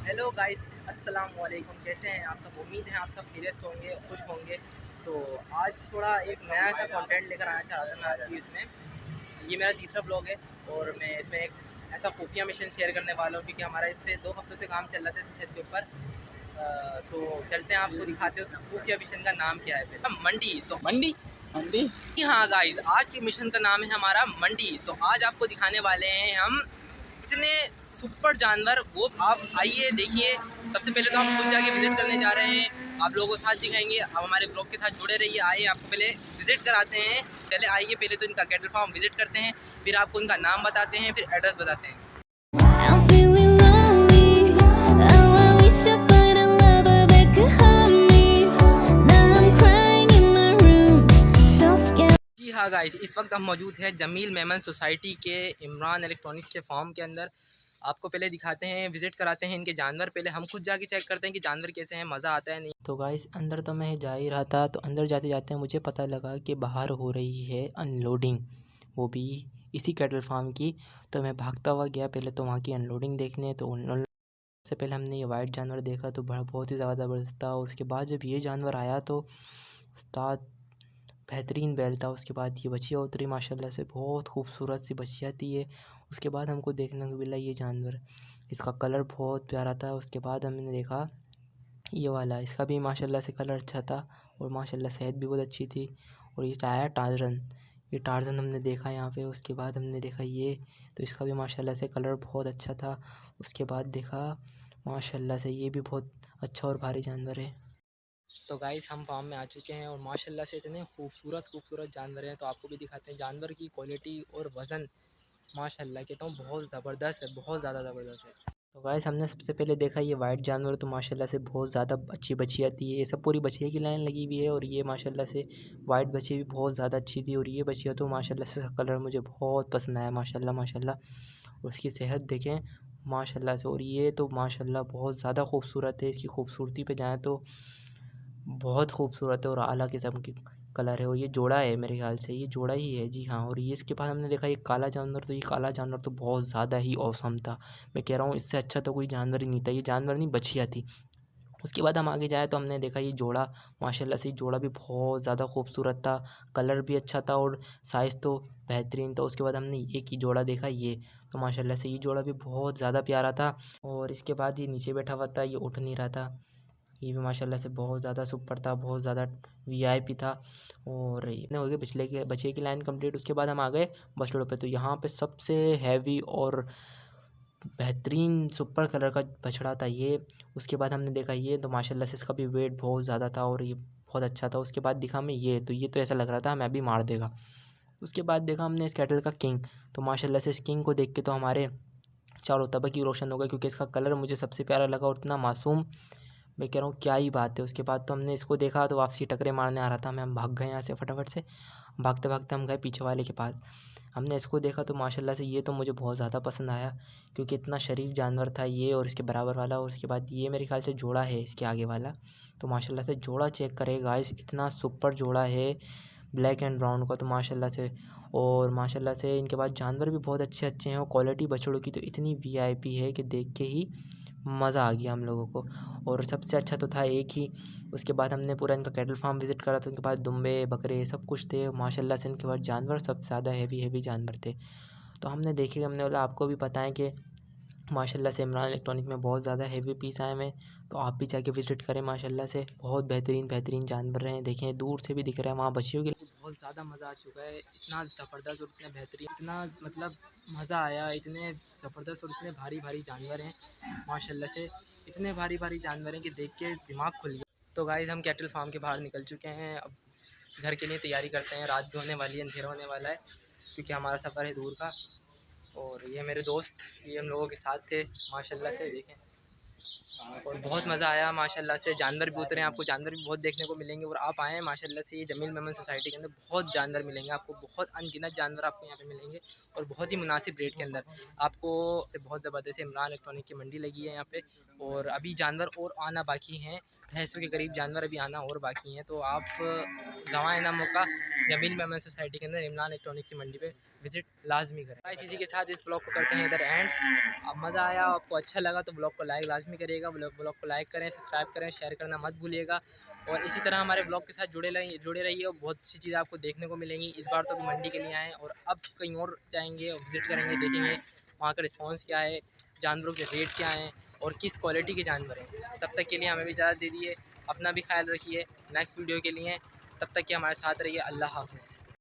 Hello guys, अस्सलाम वालेकुम। कैसे हैं आप सब? उम्मीद है आप सब खैरियत से होंगे, खुश होंगे। तो आज थोड़ा एक नया सा कंटेंट लेकर आना चाह रहा था मैं आपकी इसमें। ये मेरा तीसरा ब्लॉग है और मैं इसमें एक ऐसा खुफिया मिशन शेयर करने वाला हूँ क्योंकि हमारा इससे 2 हफ्तों से काम चल रहा था इस छत के ऊपर। तो चलते हैं, आपको दिखाते हैं उस खुफिया मिशन का नाम क्या है। पहले मंडी तो मंडी मंडी हाँ गाइस, आज के मिशन का नाम है हमारा मंडी। तो आज आपको दिखाने वाले हैं हम इतने सुपर जानवर, वो आप आइए देखिए। सबसे पहले तो हम खुद जाके विजिट करने जा रहे हैं, आप लोगों को साथ दिखाएंगे। आप हमारे ब्लॉग के साथ जुड़े रहिए। आइए, आपको पहले विजिट कराते हैं। पहले आइए, पहले तो इनका कैटल फार्म विजिट करते हैं, फिर आपको इनका नाम बताते हैं, फिर एड्रेस बताते हैं। I'm feeling lonely. Oh, I wish I find a lover that could hold me. Now I'm crying in my room, so scared. जी हाँ गाइस, इस वक्त हम मौजूद हैं जमील मेमन सोसाइटी के इमरान इलेक्ट्रॉनिक्स के फार्म के अंदर। आपको पहले दिखाते हैं, विजिट कराते हैं इनके जानवर। पहले हम खुद जाके चेक करते हैं कि जानवर कैसे हैं, मज़ा आता है नहीं। तो गाइस अंदर तो मैं जा ही रहा था, तो अंदर जाते जाते मुझे पता लगा कि बाहर हो रही है अनलोडिंग, वो भी इसी कैटल फार्म की। तो मैं भागता हुआ गया पहले तो वहाँ की अनलोडिंग देखने। तो अनलोडिंग से पहले हमने ये वाइट जानवर देखा तो बड़ा बहुत ही ज़्यादा ज़बरदस्त था। और उसके बाद जब ये जानवर आया तो उस्ताद बेहतरीन बैल था। उसके बाद ये बछिया उतरी, माशाल्लाह से बहुत खूबसूरत सी बछिया थी ये। उसके बाद हमको देखने को मिला ये जानवर, इसका कलर बहुत प्यारा था। उसके बाद हमने देखा ये वाला, इसका भी माशाल्लाह से कलर अच्छा था और माशाल्लाह सेहत भी बहुत अच्छी थी। और ये आया टार्जन, ये टार्जन हमने देखा यहाँ पे। उसके बाद हमने देखा ये, तो इसका भी माशाल्लाह से कलर बहुत अच्छा था। उसके बाद देखा माशाल्लाह से ये भी बहुत अच्छा और भारी जानवर है। तो गाइस हम फार्म में आ चुके हैं और माशाल्लाह से इतने खूबसूरत खूबसूरत जानवर हैं। तो आपको भी दिखाते हैं जानवर की क्वालिटी और वज़न। माशाल्लाह कहता हूँ बहुत ज़बरदस्त है, बहुत ज़्यादा ज़बरदस्त है। तो गाइस हमने सबसे पहले देखा ये वाइट जानवर, तो माशाल्लाह से बहुत ज़्यादा अच्छी बछिया थी। ये सब पूरी बछिया की लाइन लगी हुई है और ये माशाल्लाह से वाइट बछिया भी बहुत ज़्यादा अच्छी थी। और ये बछिया तो माशाल्लाह से कलर मुझे बहुत पसंद आया, माशाल्लाह माशाल्लाह। उसकी सेहत देखें माशाल्लाह से। और ये तो माशाल्लाह बहुत ज़्यादा खूबसूरत है, इसकी खूबसूरती पे जाएँ तो बहुत खूबसूरत है और आला किस्म की कलर है। और ये जोड़ा है, मेरे ख्याल से ये जोड़ा ही है, जी हाँ। और ये इसके बाद हमने देखा ये काला जानवर, तो ये काला जानवर तो बहुत ज़्यादा ही औसम था। मैं कह रहा हूँ इससे अच्छा तो कोई जानवर ही नहीं था, ये जानवर नहीं बछिया थी। उसके बाद हम आगे जाए तो हमने देखा ये जोड़ा, माशाल्लाह से जोड़ा भी बहुत ज़्यादा खूबसूरत था, कलर भी अच्छा था और साइज़ तो बेहतरीन था। उसके बाद हमने एक ही जोड़ा देखा ये, तो माशाल्लाह से ये जोड़ा भी बहुत ज़्यादा प्यारा था। और इसके बाद ये नीचे बैठा हुआ था, ये उठ नहीं रहा था, ये भी माशाल्लाह से बहुत ज़्यादा सुपर था, बहुत ज़्यादा वीआईपी था। और इतने हो गए बछिए की लाइन कंप्लीट। उसके बाद हम आ गए बछड़ों पे। तो यहाँ पे सबसे हैवी और बेहतरीन सुपर कलर का बछड़ा था ये। उसके बाद हमने देखा ये, तो माशाल्लाह से इसका भी वेट बहुत ज़्यादा था और ये बहुत अच्छा था। उसके बाद दिखा हमें ये तो ऐसा लग रहा था हमें अभी मार देगा। उसके बाद देखा हमने इस कैटल का किंग, तो माशाल्लाह से इस किंग को देख के तो हमारे चारों तबक ही रोशन हो गए, क्योंकि इसका कलर मुझे सबसे प्यारा लगा और इतना मासूम, मैं कह रहा हूँ क्या ही बात है। उसके बाद तो हमने इसको देखा तो वापसी टकरे मारने आ रहा था, हम भाग गए यहाँ से फटाफट से। भागते भागते हम गए पीछे वाले के पास, हमने इसको देखा तो माशाल्लाह से ये तो मुझे बहुत ज़्यादा पसंद आया, क्योंकि इतना शरीफ जानवर था ये और इसके बराबर वाला। और उसके बाद ये मेरे ख्याल से जोड़ा है इसके आगे वाला, तो माशाल्लाह से जोड़ा चेक करें गाइस, इतना सुपर जोड़ा है ब्लैक एंड ब्राउन का, तो माशाल्लाह से। और माशाल्लाह से इनके पास जानवर भी बहुत अच्छे अच्छे हैं और क्वालिटी बछड़ों की तो इतनी वीआईपी है कि देख के ही मज़ा आ गया हम लोगों को। और सबसे अच्छा तो था एक ही। उसके बाद हमने पूरा इनका कैटल फार्म विज़िट करा, तो इनके पास दुम्बे बकरे सब कुछ थे माशाल्लाह से। इनके पास जानवर सबसे ज़्यादा हैवी जानवर थे। तो हमने देखे, हमने बोला आपको भी पता है कि माशाल्लाह से इमरान इलेक्ट्रॉनिक में बहुत ज़्यादा हैवी पीस आए हैं, तो आप भी जाके विज़िट करें। माशाल्लाह से बहुत बेहतरीन जानवर हैं, देखें दूर से भी दिख रहा है वहाँ बछियों की। बहुत ज़्यादा मज़ा आ चुका है, इतना ज़बरदस्त और इतना बेहतरीन, इतना मतलब मज़ा आया, इतने ज़बरदस्त और इतने भारी जानवर हैं माशाल्लाह से। इतने भारी जानवर हैं कि देख के दिमाग खुल गया। तो गाइस हम कैटल फार्म के बाहर निकल चुके हैं, अब घर के लिए तैयारी करते हैं। रात भी होने वाली है, अंधेरा होने वाला है, क्योंकि हमारा सफ़र है दूर का। और ये मेरे दोस्त, ये हम लोगों के साथ थे माशाल्लाह से, देखें। और बहुत मज़ा आया माशाल्लाह से। जानवर भी उतरे हैं, आपको जानवर भी बहुत देखने को मिलेंगे। और आप आएँ माशाल्लाह से, ये जमील मेमन सोसाइटी के अंदर बहुत जानवर मिलेंगे आपको, बहुत अनगिनत जानवर आपको यहाँ पे मिलेंगे और बहुत ही मुनासिब रेट के अंदर आपको। बहुत ज़बरदस्त इमरान इलेक्ट्रॉनिक की मंडी लगी है यहाँ पे, और अभी जानवर और आना बाकी हैं, 250 के करीब जानवर अभी आना और बाकी हैं। तो आप गंवाएं ना मौका, जमील मेमन सोसाइटी के अंदर इमरान इलेक्ट्रॉनिक की मंडी पे विजिट लाजमी करें। इसी के साथ इस ब्लॉग को करते हैं इधर एंड। अब मज़ा आया, आपको अच्छा लगा तो ब्लॉग को लाइक लाजमी लाजमी करिएगा। ब्लॉग को लाइक करें, सब्सक्राइब करें, शेयर करना मत भूलिएगा। और इसी तरह हमारे ब्लॉग के साथ जुड़े रहिए और बहुत सी चीज़ें आपको देखने को मिलेंगी। इस बार तो मंडी के लिए आए हैं और अब कहीं और जाएंगे और विज़िट करेंगे, देखेंगे वहाँ का रिस्पॉन्स क्या है, जानवरों के रेट क्या हैं और किस क्वालिटी के जानवर हैं। तब तक के लिए हमें भी इजाज़त दे दिए, अपना भी ख्याल रखिए। नेक्स्ट वीडियो के लिए तब तक कि हमारे साथ रहिए। अल्लाह हाफ़िज़।